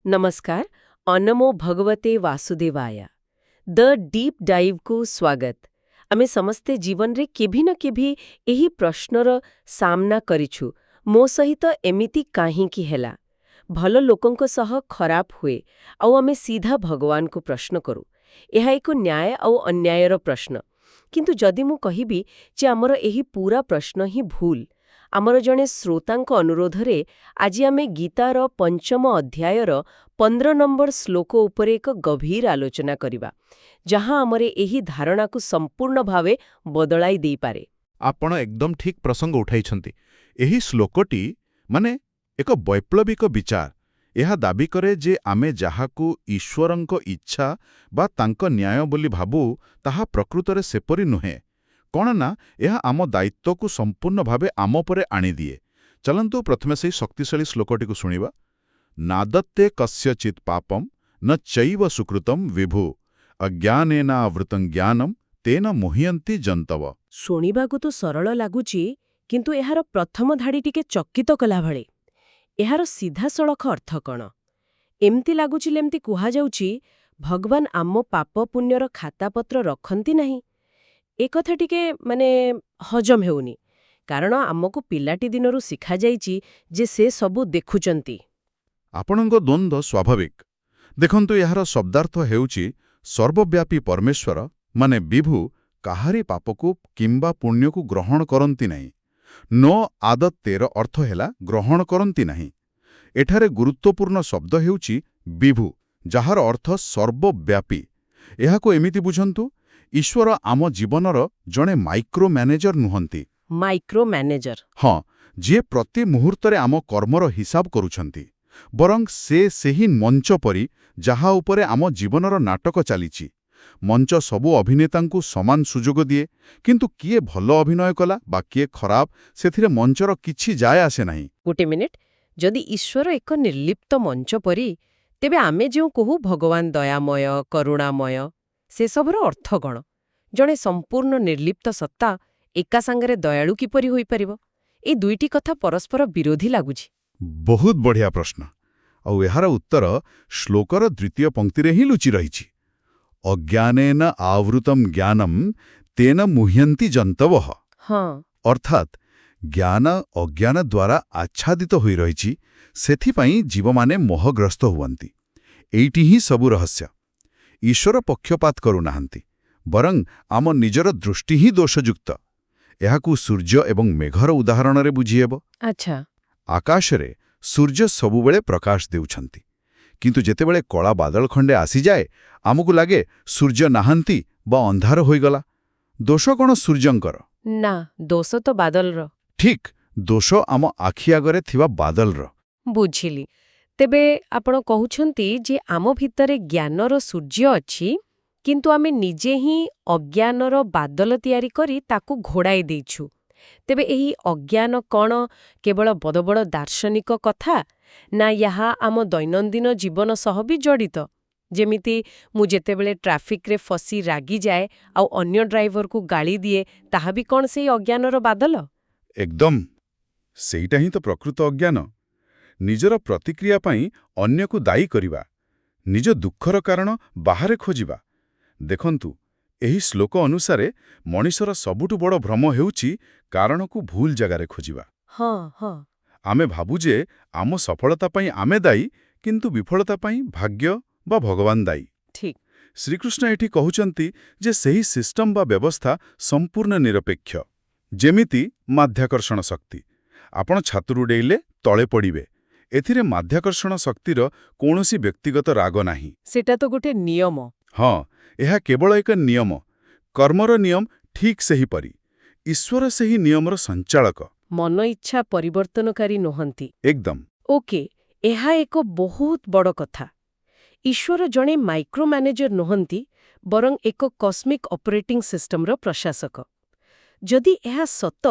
नमस्कार अनमो भगवते वासुदेवाय द डीप डाइव को स्वागत आमे समस्ते जीवन रे केभी न केभी एही प्रश्नर सामना करिछु मो सहित एमिति काहींकी हेला भल लोकंक सह खराब हुए आउ आमे सीधा भगवान को प्रश्न करू एहा एको न्याय आउ अन्यायर प्रश्न किंतु जदि मु कहिबी जे हमर एही पूरा प्रश्न ही भूल आमर जणे श्रोतांक अनुरोधरे आज आमे गीतार पंचम अध्यायर 15 नंबर श्लोक उपरे एक गभीर आलोचना करिबा जहां हमरे एही धारणा को संपूर्ण भावे बदलाई देई पारे। आपण एकदम ठीक प्रसंग उठाइछंती। एही श्लोकटी माने एक वैप्लविक विचार एहा दाबी करे जे आमे जाहाकू ईश्वरंक इच्छा बा तांक न्याय बोली भाबू ताहा प्रकृतरे सेपरी नुहे कौन ना यह आम दायित्व को संपूर्ण भावे आम परे आनी दिए। चलंतु प्रथमे से शक्तिशाली श्लोकटी को सुनिबा। नादत्ते कस्यचित् पापम न चैव सुकृतम विभु अज्ञानेनावृतं ज्ञानम तेन मुह्यन्ति जन्तव। शुणिबाकू तो सरल लागुची किंतु एहार प्रथम धाड़ी टिके चकित कला भळे एहार सीधा सड़क अर्थ कण एमती लागुची लेमती कुहा जाउची भगवान आम पाप पुण्यर खातापत्र रखंती नहीं ए कथा टिके माने हजम हेउनी कारण आमको पिलाटी दिनरू शिखा जाइची जे से सबु देखुचंती। आपणଙ୍କ द्वंद्व स्वाभाविक देखंतु एहार शब्दार्थ हेउची सर्वव्यापी परमेश्वर माने विभु काहारी पापकू किंबा पुण्यकू ग्रहण करंती नहीं। नो आदत्तेर अर्थ हेला ग्रहण करंती नहीं। एठारे गुरुत्वपूर्ण शब्द हेउची विभु जाहार अर्थ सर्वव्यापी। एहाको एमिति बुझंतु ईश्वर आम जीवनर जणे माइक्रो मैनेजर नुहंती। माइक्रो मैनेजर हाँ जे प्रति मुहूर्तरे आम कर्मर हिसाब करुछंती बरं से सेही मंच परी जहा उपरे आम जीवनर नाटक चलीची। मंच सबु अभिनेतांकु समान सुजोग दिए किंतु किए भल अभिनय कला बा किए खराब सेथिरे मंचर किछि जाय आसे नाही। गोटे मिनिट जदि ईश्वर एक निर्लिप्त मंच परी तेबे आमे जो कहू भगवान दयामय करुणामय से सबर अर्थ गण जणे संपूर्ण निर्लिप्त सत्ता एका सांगरे दयालु किपरि होई परिबो ए दुईटी कथा परस्पर विरोधी लागुछि। बहुत बढ़िया प्रश्न और एहार उत्तर श्लोकर द्वितीय पंक्तिरे ही लुचि रहिछि। अज्ञानेन आवृतम ज्ञानम तेन मुह्यन्ति जन्तवः। हाँ अर्थात ज्ञान अज्ञान द्वारा आच्छादित होई रहिछि सेथिपाई जीवमाने मोहग्रस्त हुअन्ति। एइटी ही सबु रहस्य। ईश्वर पक्षपात करू नाहांती बरं आम निजर दृष्टि ही दोषयुक्त। एहाकू सूर्य एवं मेघर उदाहरण रे बुझिहेब। अच्छा आकाशरे सूर्य सबुबेले प्रकाश देउछंती किंतु जेतेबेले कला बादल खंडे आसी जाए आमकू लागे सूर्य नाहांती बा अंधार होईगला। दोष कोन सूर्यंकर ना दोष तो बादलर। ठीक दोष आम आखि आगरे थिबा बादलर। बुझिली तेबे आपण कहउछंती जे आम भितरे ज्ञानर सूर्य अछि किंतु आमे निजे ही अज्ञानर बादल तयारी करी ताकू घोड़ाई देइछु। तेबे एही अज्ञान कण केवल बड़ बड़ दार्शनिक कथा ना यहाँ आम दैनंदिन जीवन सह भी जड़ित जेमिति मु जेतेबेले ट्राफिक रे फसी रागी जाए आउ अन्य ड्राइवर को गाली दिए ताहा भी कौन से अज्ञानर बादल। एकदम सेईटा ही तो प्रकृत अज्ञान। निजर प्रतिक्रिया पाई अन्य को दायी करिबा निज दुखर कारण बाहरे खोजिबा। देखंतु एही श्लोक अनुसारे मनीषर सबुठु बड़ भ्रम हेउची कारण को भूल जगारे खोजिबा। हाँ हाँ आमे भाबु जे आम सफलता पाई आमे दायी किंतु विफलता पाई भाग्य बा भगवान दायी। ठीक श्रीकृष्ण एठी कहउचंती जे सेही सिस्टम बा व्यवस्था संपूर्ण निरपेक्ष। जेमिति माध्याकर्षण शक्ति आपण छातुरु डेइले तळे पड़िबे एथिरे माध्याकर्षण शक्तिर कौनसी व्यक्तिगत राग नाही। सेटा तो गोटे नियम। हाँ यह केवल एक नियम कर्मर नियम ठीक सेही परी ईश्वर सेही नियमर संचालक। मन इच्छा परिवर्तनकारी नहंती एकदम ओके एहा एक बहुत बड़ कथा। ईश्वर जणे माइक्रो मैनेजर नहंती बरं एक कस्मिक ऑपरेटिंग सिस्टमर प्रशासक। जदि एहा सत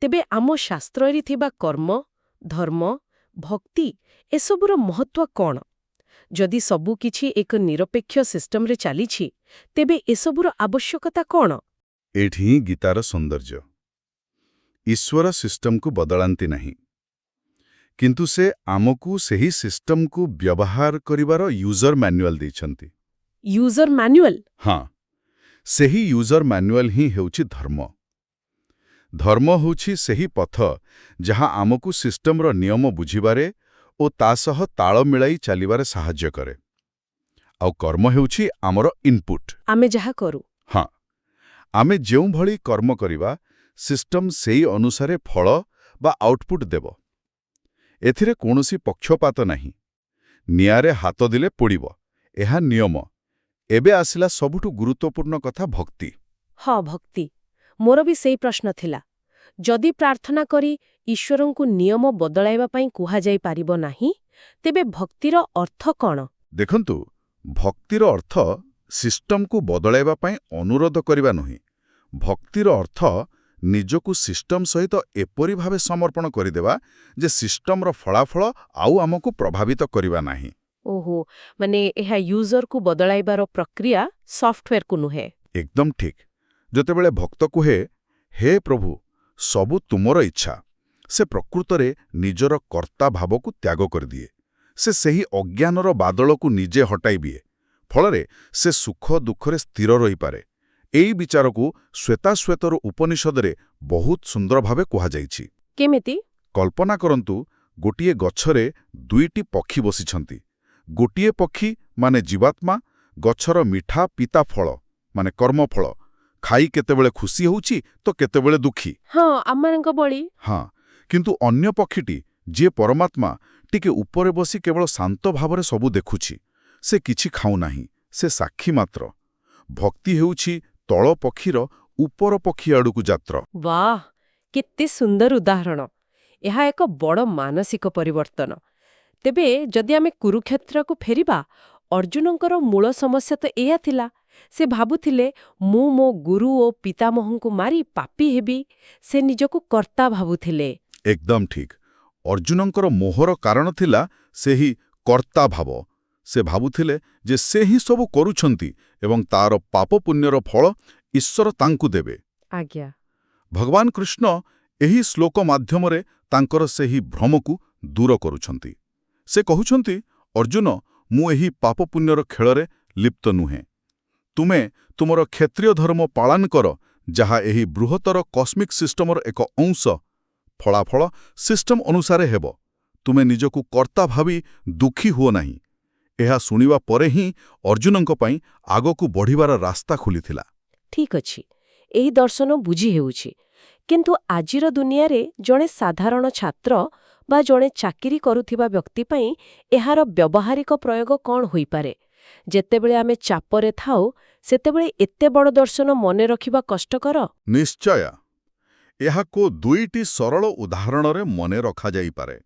तेबे आम शास्त्ररे थिबा कर्म धर्म भक्ति एसबुर महत्व कौन। जदि सबु किछि एक निरपेक्ष सिस्टम रे चलीछि तेबे एसबुर आवश्यकता कौन। एठी गीतार सौंदर्य ईश्वर सिस्टम को बदलांती नहीं କିନ୍ତୁ ସେ ଆମକୁ ସେହି ସିଷ୍ଟମକୁ ବ୍ୟବହାର କରିବାର ୟୁଜର ମ୍ୟାନ୍ୟୁଆଲ ଦେଇଛନ୍ତି। ୟୁଜର ମ୍ୟାନ୍ୟୁଆଲ? ହଁ, ସେହି ୟୁଜର ମ୍ୟାନ୍ୟୁଆଲ ହିଁ ହେଉଛି ଧର୍ମ। ଧର୍ମ ହେଉଛି ସେହି ପଥ ଯାହା ଆମକୁ ସିଷ୍ଟମର ନିୟମ ବୁଝିବାରେ ଓ ତା ସହ ତାଳ ମିଳାଇ ଚାଲିବାରେ ସାହାଯ୍ୟ କରେ। ଆଉ କର୍ମ ହେଉଛି ଆମର ଇନପୁଟ। ଆମେ ଯାହା କରୁ। ହଁ, ଆମେ ଯେଉଁଭଳି କର୍ମ କରିବା, ସିଷ୍ଟମ ସେହି ଅନୁସାରେ ଫଳ ବା ଆଉଟପୁଟ ଦେବ। ଏଥିରେ କୌଣସି ପକ୍ଷପାତ ନାହିଁ। ନିଆଁରେ ହାତ ଦେଲେ ପୋଡ଼ିବ, ଏହା ନିୟମ। ଏବେ ଆସିଲା ସବୁଠୁ ଗୁରୁତ୍ୱପୂର୍ଣ୍ଣ କଥା, ଭକ୍ତି। ହଁ, ଭକ୍ତି। ମୋର ବି ସେଇ ପ୍ରଶ୍ନ ଥିଲା। ଯଦି ପ୍ରାର୍ଥନା କରି ଈଶ୍ୱରଙ୍କୁ ନିୟମ ବଦଳାଇବା ପାଇଁ କୁହାଯାଇପାରିବ ନାହିଁ, ତେବେ ଭକ୍ତିର ଅର୍ଥ କ'ଣ? ଦେଖନ୍ତୁ, ଭକ୍ତିର ଅର୍ଥ ସିଷ୍ଟମକୁ ବଦଳାଇବା ପାଇଁ ଅନୁରୋଧ କରିବା ନୁହେଁ। ଭକ୍ତିର ଅର୍ଥ ନିଜକୁ ସିଷ୍ଟମ ସହିତ ଏପରି ଭାବେ ସମର୍ପଣ କରିଦେବା ଯେ ସିଷ୍ଟମର ଫଳାଫଳ ଆଉ ଆମକୁ ପ୍ରଭାବିତ କରିବା ନାହିଁ। ଓହୋ, ମାନେ ଏହା ୟୁଜରକୁ ବଦଳାଇବାର ପ୍ରକ୍ରିୟା, ସଫ୍ଟୱେୟାରକୁ ନୁହେଁ। ଏକଦମ ଠିକ୍। ଯେତେବେଳେ ଭକ୍ତ କୁହେ, ହେ ପ୍ରଭୁ, ସବୁ ତୁମର ଇଚ୍ଛା, ସେ ପ୍ରକୃତରେ ନିଜର କର୍ତ୍ତା ଭାବକୁ ତ୍ୟାଗ କରିଦିଏ। ସେ ସେହି ଅଜ୍ଞାନର ବାଦଳକୁ ନିଜେ ହଟାଇ ଦିଏ। ଫଳରେ ସେ ସୁଖ ଦୁଃଖରେ ସ୍ଥିର ରହିପାରେ। ଏହି ବିଚାରକୁ ଶ୍ୱେତାଶ୍ୱେତର ଉପନିଷଦରେ ବହୁତ ସୁନ୍ଦର ଭାବେ କୁହାଯାଇଛି। କେମିତି? କଳ୍ପନା କରନ୍ତୁ, ଗୋଟିଏ ଗଛରେ ଦୁଇଟି ପକ୍ଷୀ ବସିଛନ୍ତି। ଗୋଟିଏ ପକ୍ଷୀ ମାନେ ଜୀବାତ୍ମା ଗଛର ମିଠା ପିତା ଫଳ ମାନେ କର୍ମଫଳ ଖାଇ କେତେବେଳେ ଖୁସି ହେଉଛି ତ କେତେବେଳେ ଦୁଃଖୀ। ହଁ, ଆମମାନଙ୍କ ଭଳି। ହଁ, କିନ୍ତୁ ଅନ୍ୟ ପକ୍ଷୀଟି ଯିଏ ପରମାତ୍ମା ଟିକେ ଉପରେ ବସି କେବଳ ଶାନ୍ତ ଭାବରେ ସବୁ ଦେଖୁଛି। ସେ କିଛି ଖାଉନାହିଁ, ସେ ସାକ୍ଷୀ ମାତ୍ର। ଭକ୍ତି ହେଉଛି ତଳ ପକ୍ଷୀର ଉପର ପକ୍ଷୀ ଆଡ଼କୁ ଯାତ୍ରା। ବାଃ, କେତେ ସୁନ୍ଦର ଉଦାହରଣ। ଏହା ଏକ ବଡ଼ ମାନସିକ ପରିବର୍ତ୍ତନ। ତେବେ ଯଦି ଆମେ କୁରୁକ୍ଷେତ୍ରକୁ ଫେରିବା, ଅର୍ଜୁନଙ୍କର ମୂଳ ସମସ୍ୟା ତ ଏଇଆ ଥିଲା। ସେ ଭାବୁଥିଲେ, ମୁଁ ମୋ ଗୁରୁ ଓ ପିତାମହଙ୍କୁ ମାରି ପାପୀ ହେବି। ସେ ନିଜକୁ କର୍ତ୍ତା ଭାବୁଥିଲେ। ଏକଦମ ଠିକ୍। ଅର୍ଜୁନଙ୍କର ମୋହର କାରଣ ଥିଲା ସେହି କର୍ତ୍ତା ଭାବ। ସେ ଭାବୁଥିଲେ ଯେ ସେ ହିଁ ସବୁ କରୁଛନ୍ତି ଏବଂ ତାର ପାପ ପୁଣ୍ୟର ଫଳ ଈଶ୍ୱର ତାଙ୍କୁ ଦେବେ। ଆଜ୍ଞା। ଭଗବାନ କୃଷ୍ଣ ଏହି ଶ୍ଲୋକ ମାଧ୍ୟମରେ ତାଙ୍କର ସେହି ଭ୍ରମକୁ ଦୂର କରୁଛନ୍ତି। ସେ କହୁଛନ୍ତି, ଅର୍ଜୁନ, ମୁଁ ଏହି ପାପ ପୁଣ୍ୟର ଖେଳରେ ଲିପ୍ତ ନୁହେଁ। ତୁମେ ତୁମର କ୍ଷତ୍ରିୟ ଧର୍ମ ପାଳନ କର, ଯାହା ଏହି ବୃହତ୍ତର କସ୍ମିକ୍ ସିଷ୍ଟମର ଏକ ଅଂଶ। ଫଳାଫଳ ସିଷ୍ଟମ ଅନୁସାରେ ହେବ। ତୁମେ ନିଜକୁ କର୍ତ୍ତା ଭାବି ଦୁଃଖୀ ହୁଅ ନାହିଁ। ଏହା ଶୁଣିବା ପରେ ହିଁ ଅର୍ଜୁନଙ୍କ ପାଇଁ ଆଗକୁ ବଢ଼ିବାର ରାସ୍ତା ଖୋଲିଥିଲା। ଠିକ୍ ଅଛି, ଏହି ଦର୍ଶନ ବୁଝି ହେଉଛି। କିନ୍ତୁ ଆଜିର ଦୁନିଆରେ ଜଣେ ସାଧାରଣ ଛାତ୍ର ବା ଜଣେ ଚାକିରି କରୁଥିବା ବ୍ୟକ୍ତି ପାଇଁ ଏହାର ବ୍ୟବହାରିକ ପ୍ରୟୋଗ କ'ଣ ହୋଇପାରେ? ଯେତେବେଳେ ଆମେ ଚାପରେ ଥାଉ, ସେତେବେଳେ ଏତେ ବଡ଼ ଦର୍ଶନ ମନେ ରଖିବା କଷ୍ଟକର। ନିଶ୍ଚୟ। ଏହାକୁ ଦୁଇଟି ସରଳ ଉଦାହରଣରେ ମନେ ରଖାଯାଇପାରେ।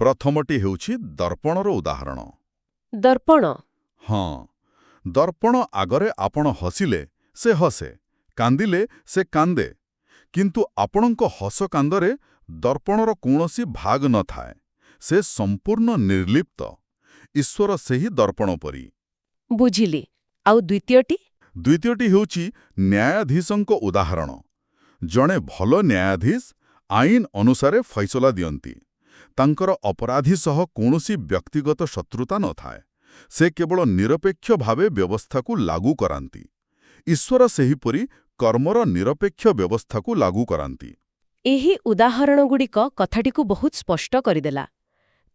ପ୍ରଥମଟି ହେଉଛି ଦର୍ପଣର ଉଦାହରଣ। ଦର୍ପଣ? ହଁ, ଦର୍ପଣ ଆଗରେ ଆପଣ ହସିଲେ ସେ ହସେ, କାନ୍ଦିଲେ ସେ କାନ୍ଦେ। କିନ୍ତୁ ଆପଣଙ୍କ ହସ କାନ୍ଦରେ ଦର୍ପଣର କୌଣସି ଭାଗ ନଥାଏ। ସେ ସମ୍ପୂର୍ଣ୍ଣ ନିର୍ଲିପ୍ତ। ଈଶ୍ୱର ସେହି ଦର୍ପଣ ପରି। ବୁଝିଲି। ଆଉ ଦ୍ୱିତୀୟଟି? ଦ୍ୱିତୀୟଟି ହେଉଛି ନ୍ୟାୟାଧୀଶଙ୍କ ଉଦାହରଣ। ଜଣେ ଭଲ ନ୍ୟାୟାଧୀଶ ଆଇନ ଅନୁସାରେ ଫଇସଲା ଦିଅନ୍ତି। ତାଙ୍କର ଅପରାଧୀ ସହ କୌଣସି ବ୍ୟକ୍ତିଗତ ଶତ୍ରୁତା ନଥାଏ। ସେ କେବଳ ନିରପେକ୍ଷ ଭାବେ ବ୍ୟବସ୍ଥାକୁ ଲାଗୁ କରାନ୍ତି। ଈଶ୍ୱର ସେହିପରି କର୍ମର ନିରପେକ୍ଷ ବ୍ୟବସ୍ଥାକୁ ଲାଗୁ କରାନ୍ତି। ଏହି ଉଦାହରଣଗୁଡ଼ିକ କଥାଟିକୁ ବହୁତ ସ୍ପଷ୍ଟ କରିଦେଲା।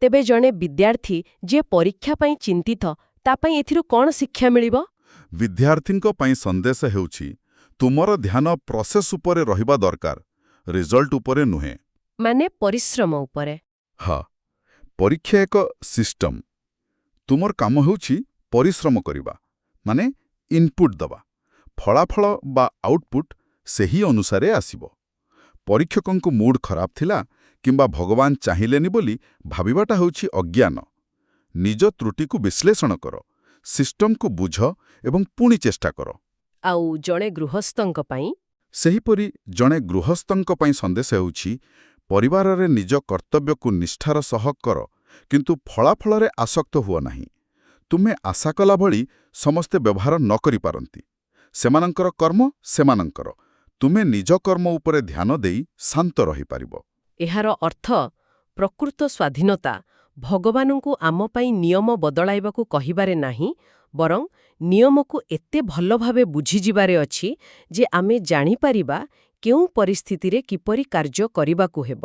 ତେବେ ଜଣେ ବିଦ୍ୟାର୍ଥୀ ଯିଏ ପରୀକ୍ଷା ପାଇଁ ଚିନ୍ତିତ, ତା ପାଇଁ ଏଥିରୁ କ'ଣ ଶିକ୍ଷା ମିଳିବ? ବିଦ୍ୟାର୍ଥୀଙ୍କ ପାଇଁ ସନ୍ଦେଶ ହେଉଛି, ତୁମର ଧ୍ୟାନ ପ୍ରୋସେସ୍ ଉପରେ ରହିବା ଦରକାର, ରିଜଲ୍ଟ ଉପରେ ନୁହେଁ। ମାନେ ପରିଶ୍ରମ ଉପରେ। ହଁ, ପରୀକ୍ଷା ଏକ ସିଷ୍ଟମ। ତୁମର କାମ ହେଉଛି ପରିଶ୍ରମ କରିବା, ମାନେ ଇନପୁଟ ଦେବା। ଫଳାଫଳ ବା ଆଉଟପୁଟ ସେହି ଅନୁସାରେ ଆସିବ। ପରୀକ୍ଷକଙ୍କ ମୁଡ୍ ଖରାପ ଥିଲା କିମ୍ବା ଭଗବାନ ଚାହିଁଲେନି ବୋଲି ଭାବିବାଟା ହେଉଛି ଅଜ୍ଞାନ। ନିଜ ତ୍ରୁଟିକୁ ବିଶ୍ଳେଷଣ କର, ସିଷ୍ଟମକୁ ବୁଝ ଏବଂ ପୁଣି ଚେଷ୍ଟା କର। ଆଉ ଜଣେ ଗୃହସ୍ଥଙ୍କ ପାଇଁ? ସେହିପରି ଜଣେ ଗୃହସ୍ଥଙ୍କ ପାଇଁ ସନ୍ଦେଶ ହେଉଛି, ପରିବାରରେ ନିଜ କର୍ତ୍ତବ୍ୟକୁ ନିଷ୍ଠାର ସହ କର, କିନ୍ତୁ ଫଳାଫଳରେ ଆସକ୍ତ ହୁଅ ନାହିଁ। ତୁମେ ଆଶା କଲା ଭଳି ସମସ୍ତେ ବ୍ୟବହାର ନ କରିପାରନ୍ତି। ସେମାନଙ୍କର କର୍ମ ସେମାନଙ୍କର। ତୁମେ ନିଜ କର୍ମ ଉପରେ ଧ୍ୟାନ ଦେଇ ଶାନ୍ତ ରହିପାରିବ। ଏହାର ଅର୍ଥ ପ୍ରକୃତ ସ୍ୱାଧୀନତା ଭଗବାନଙ୍କୁ ଆମ ପାଇଁ ନିୟମ ବଦଳାଇବାକୁ କହିବାରେ ନାହିଁ, ବରଂ ନିୟମକୁ ଏତେ ଭଲ ଭାବେ ବୁଝିଯିବାରେ ଅଛି ଯେ ଆମେ ଜାଣିପାରିବା କେଉଁ ପରିସ୍ଥିତିରେ କିପରି କାର୍ଯ୍ୟ କରିବାକୁ ହେବ।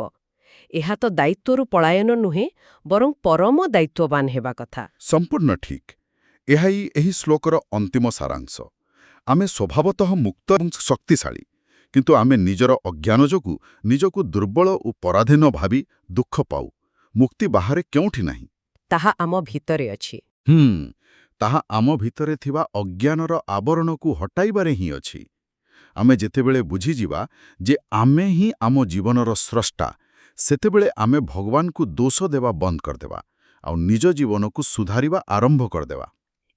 ଏହା ତ ଦାୟିତ୍ୱରୁ ପଳାୟନ ନୁହେଁ, ବରଂ ପରମ ଦାୟିତ୍ୱବାନ ହେବା କଥା। ସମ୍ପୂର୍ଣ୍ଣ ଠିକ୍। ଏହା ହିଁ ଏହି ଶ୍ଲୋକର ଅନ୍ତିମ ସାରାଂଶ। ଆମେ ସ୍ୱଭାବତଃ ମୁକ୍ତ ଏବଂ ଶକ୍ତିଶାଳୀ, କିନ୍ତୁ ଆମେ ନିଜର ଅଜ୍ଞାନ ଯୋଗୁଁ ନିଜକୁ ଦୁର୍ବଳ ଓ ପରାଧୀନ ଭାବି ଦୁଃଖ ପାଉ। ମୁକ୍ତି ବାହାରେ କେଉଁଠି ନାହିଁ। ତାହା ଆମ ଭିତରେ ଅଛି। ତାହା ଆମ ଭିତରେ ଥିବା ଅଜ୍ଞାନର ଆବରଣକୁ ହଟାଇବାରେ ହିଁ ଅଛି। ଆମେ ଯେତେବେଳେ ବୁଝିଯିବା ଯେ ଆମେ ହିଁ ଆମ ଜୀବନର ସ୍ରଷ୍ଟା, ସେତେବେଳେ ଆମେ ଭଗବାନଙ୍କୁ ଦୋଷ ଦେବା ବନ୍ଦ କରିଦେବା ଆଉ ନିଜ ଜୀବନକୁ ସୁଧାରିବା ଆରମ୍ଭ କରିଦେବା।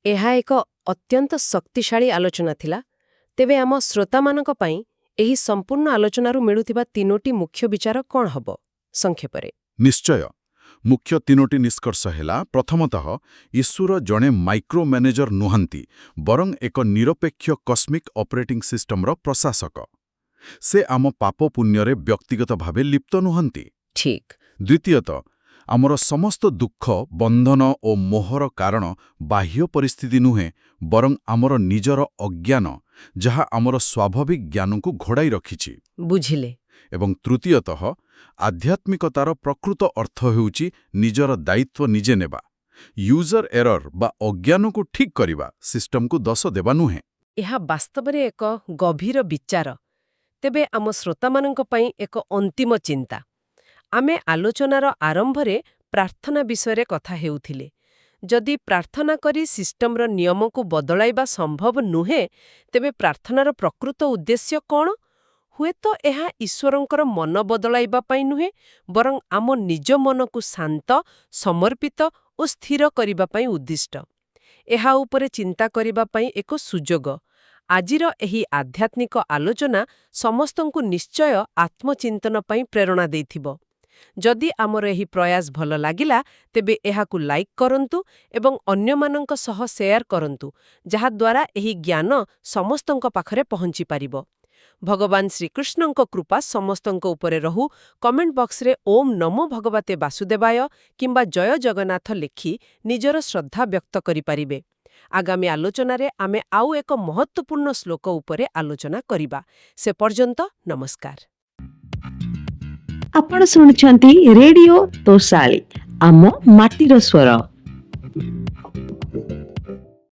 ଏହା ଏକ ଅତ୍ୟନ୍ତ ଶକ୍ତିଶାଳୀ ଆଲୋଚନା ଥିଲା। ତେବେ ଆମ ଶ୍ରୋତାମାନଙ୍କ ପାଇଁ ଏହି ସମ୍ପୂର୍ଣ୍ଣ ଆଲୋଚନାରୁ ମିଳୁଥିବା 3ଟି ମୁଖ୍ୟ ବିଚାର କ'ଣ ହେବ ସଂକ୍ଷେପରେ? ନିଶ୍ଚୟ। ମୁଖ୍ୟ 3ଟି ନିଷ୍କର୍ଷ ହେଲା, ପ୍ରଥମତଃ, ଈଶ୍ୱର ଜଣେ ମାଇକ୍ରୋ ମ୍ୟାନେଜର ନୁହନ୍ତି, ବରଂ ଏକ ନିରପେକ୍ଷ କସ୍ମିକ୍ ଅପରେଟିଂ ସିଷ୍ଟମର ପ୍ରଶାସକ। ସେ ଆମ ପାପ ପୁଣ୍ୟରେ ବ୍ୟକ୍ତିଗତ ଭାବେ ଲିପ୍ତ ନୁହନ୍ତି। ଠିକ୍। ଦ୍ୱିତୀୟତଃ, ଆମର ସମସ୍ତ ଦୁଃଖ, ବନ୍ଧନ ଓ ମୋହର କାରଣ ବାହ୍ୟ ପରିସ୍ଥିତି ନୁହେଁ, ବରଂ ଆମର ନିଜର ଅଜ୍ଞାନ, ଯାହା ଆମର ସ୍ୱାଭାବିକ ଜ୍ଞାନକୁ ଘୋଡ଼ାଇ ରଖିଛି। ବୁଝିଲେ। ଏବଂ ତୃତୀୟତଃ, ଆଧ୍ୟାତ୍ମିକତାର ପ୍ରକୃତ ଅର୍ଥ ହେଉଛି ନିଜର ଦାୟିତ୍ୱ ନିଜେ ନେବା। ୟୁଜର ଏରର ବା ଅଜ୍ଞାନକୁ ଠିକ୍ କରିବା, ସିଷ୍ଟମକୁ ଦୋଷ ଦେବା ନୁହେଁ। ଏହା ବାସ୍ତବରେ ଏକ ଗଭୀର ବିଚାର। ତେବେ ଆମ ଶ୍ରୋତାମାନଙ୍କ ପାଇଁ ଏକ ଅନ୍ତିମ ଚିନ୍ତା। ଆମେ ଆଲୋଚନାର ଆରମ୍ଭରେ ପ୍ରାର୍ଥନା ବିଷୟରେ କଥା ହେଉଥିଲେ। ଯଦି ପ୍ରାର୍ଥନା କରି ସିଷ୍ଟମର ନିୟମକୁ ବଦଳାଇବା ସମ୍ଭବ ନୁହେଁ, ତେବେ ପ୍ରାର୍ଥନାର ପ୍ରକୃତ ଉଦ୍ଦେଶ୍ୟ କ'ଣ? ହୁଏତ ଏହା ଈଶ୍ୱରଙ୍କର ମନ ବଦଳାଇବା ପାଇଁ ନୁହେଁ, ବରଂ ଆମ ନିଜ ମନକୁ ଶାନ୍ତ, ସମର୍ପିତ ଓ ସ୍ଥିର କରିବା ପାଇଁ ଉଦ୍ଦିଷ୍ଟ। ଏହା ଉପରେ ଚିନ୍ତା କରିବା ପାଇଁ ଏକ ସୁଯୋଗ। ଆଜିର ଏହି ଆଧ୍ୟାତ୍ମିକ ଆଲୋଚନା ସମସ୍ତଙ୍କୁ ନିଶ୍ଚୟ ଆତ୍ମଚିନ୍ତନ ପାଇଁ ପ୍ରେରଣା ଦେଇଥିବ। ଯଦି ଆମର ଏହି ପ୍ରୟାସ ଭଲ ଲାଗିଲା, ତେବେ ଏହାକୁ ଲାଇକ୍ କରନ୍ତୁ ଏବଂ ଅନ୍ୟମାନଙ୍କ ସହ ସେୟାର କରନ୍ତୁ, ଯାହାଦ୍ୱାରା ଏହି ଜ୍ଞାନ ସମସ୍ତଙ୍କ ପାଖରେ ପହଞ୍ଚିପାରିବ। ଭଗବାନ ଶ୍ରୀକୃଷ୍ଣଙ୍କ କୃପା ସମସ୍ତଙ୍କ ଉପରେ ରହୁ। କମେଣ୍ଟ ବକ୍ସରେ ଓମ୍ ନମୋ ଭଗବତେ ବାସୁଦେବାୟ କିମ୍ବା ଜୟ ଜଗନ୍ନାଥ ଲେଖି ନିଜର ଶ୍ରଦ୍ଧା ବ୍ୟକ୍ତ କରିପାରିବେ। ଆଗାମୀ ଆଲୋଚନାରେ ଆମେ ଆଉ ଏକ ମହତ୍ତ୍ୱପୂର୍ଣ୍ଣ ଶ୍ଲୋକ ଉପରେ ଆଲୋଚନା କରିବା। ସେ ପର୍ଯ୍ୟନ୍ତ ନମସ୍କାର। ଆପଣ ଶୁଣୁଛନ୍ତି ରେଡିଓ ତୋଷାଳୀ, ଆମ ମାଟିର ସ୍ୱର।